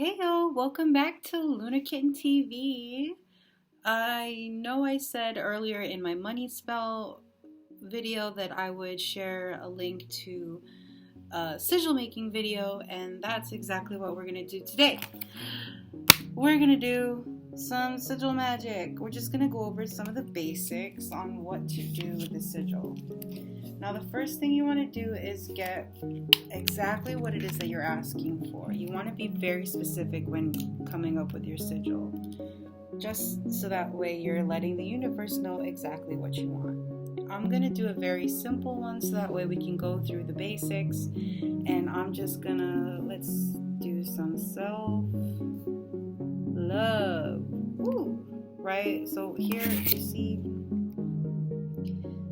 Heyo, welcome back to LunarKitten TV. I know I said earlier in my money spell video that I would share a link to a sigil making video, and that's exactly what we're going to do today. We're going to do some sigil magic. We're just going to go over some of the basics on what to do with the sigil. Now, the first thing you want to do is get exactly what it is that you're asking for. You want to be very specific when coming up with your sigil, just so that way you're letting the universe know exactly what you want. I'm going to do a very simple one so that way we can go through the basics, and I'm just going to, let's do some self-love. Ooh, right? So here you see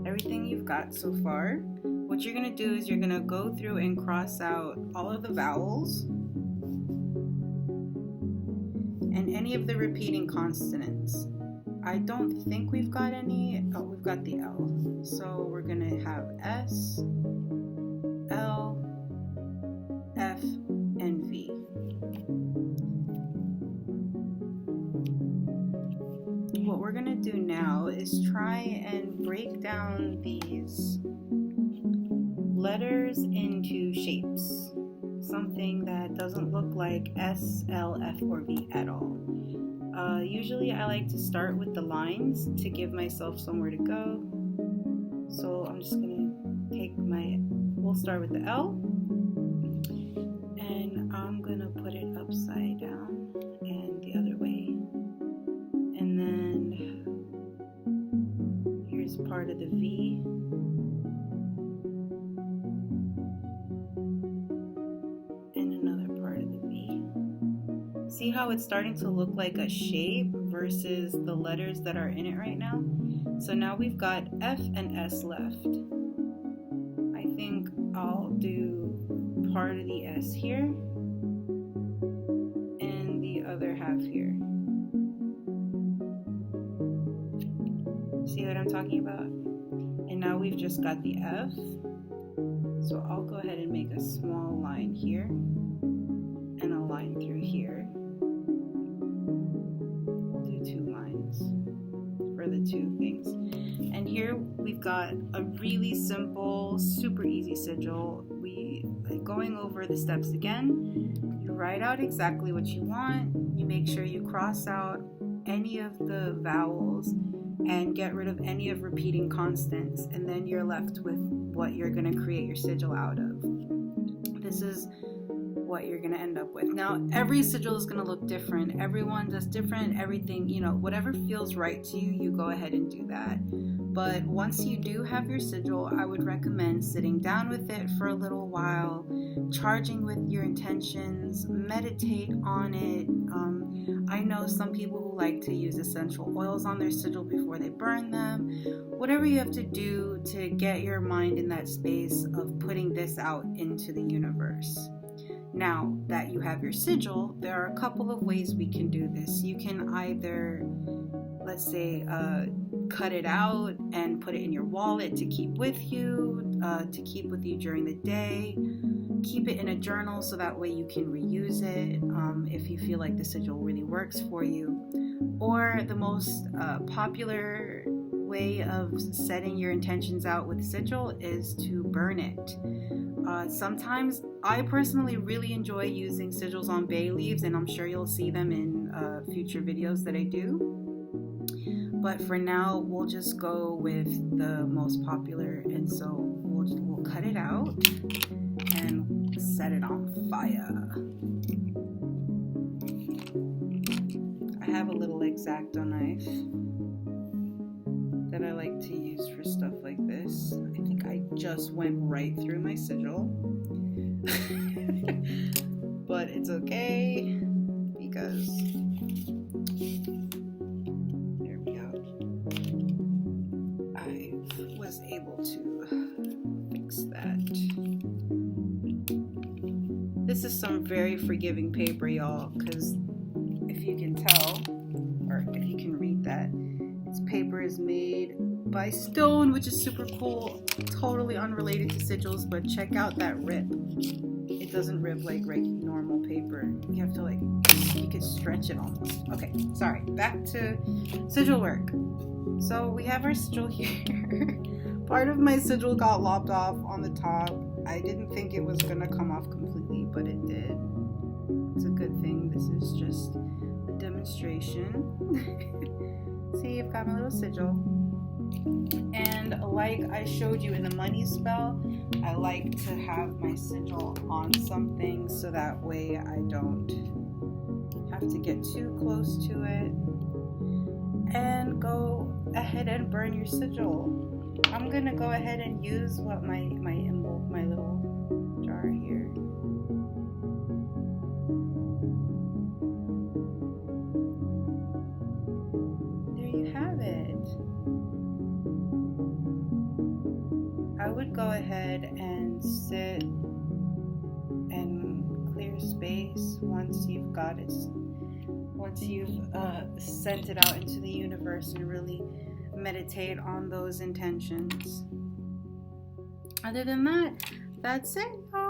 everything you've got so far. What you're going to do is you're going to go through and cross out all of the vowels and any of the repeating consonants. I don't think we've got any. Oh, we've got the L. So we're going to have S, L, F, and V. What we're going to do now is try and break down these letters into shapes. Something that doesn't look like S, L, F, or V at all. Usually I like to start with the lines to give myself somewhere to go. So I'm just going to we'll start with the L. And I'm going to put it upside down and the other way. And then here's part of the V. And another part of the V. See how it's starting to look like a shape versus the letters that are in it right now? So now we've got F and S left. I think I'll do part of the S here and the other half here. See what I'm talking about? And now we've just got the F. So I'll go ahead and make a small line here and a line through here. We'll do 2 lines for the 2 things. And here we've got a really simple, super easy sigil. Going over the steps again, you write out exactly what you want. You make sure you cross out any of the vowels and get rid of any of repeating constants, and then you're left with what you're going to create your sigil out of. This is what you're going to end up with. Now, every sigil is going to look different. Everyone does different, everything, whatever feels right to you, you go ahead and do that. But once you do have your sigil, I would recommend sitting down with it for a little while, charging with your intentions, meditate on it. I know some people who like to use essential oils on their sigil before they burn them. Whatever you have to do to get your mind in that space of putting this out into the universe. Now that you have your sigil, there are a couple of ways we can do this. You can either, let's say, cut it out and put it in your wallet to keep with you, during the day. Keep it in a journal so that way you can reuse it if you feel like the sigil really works for you. Or the most popular way of setting your intentions out with sigil is to burn it. Sometimes I personally really enjoy using sigils on bay leaves, and I'm sure you'll see them in future videos that I do. But for now, we'll just go with the most popular, and so we'll cut it out and set it on fire. I have a little X-Acto knife that I like to use for stuff like this. I think I just went right through my sigil. But it's okay because there we go. I was able to fix that. This is some very forgiving paper, y'all, because if you can tell, or if you can read that, this paper is made by stone, which is super cool, totally unrelated to sigils, but check out that rip. it doesn't rip like normal paper. You have to like, you can stretch it almost. Okay, sorry, back to sigil work. So we have our sigil here. Part of my sigil got lopped off on the top. I didn't think it was gonna come off completely, but it did. It's a good thing. This is just a demonstration. See, I've got my little sigil. And like I showed you in the money spell, I like to have my sigil on something so that way I don't have to get too close to it. And go ahead and burn your sigil. I'm gonna go ahead and use what my little jar here. There you have it. I would go ahead and sit and clear space once you've got it. Once you've sent it out into the universe and really meditate on those intentions. Other than that, that's it, y'all.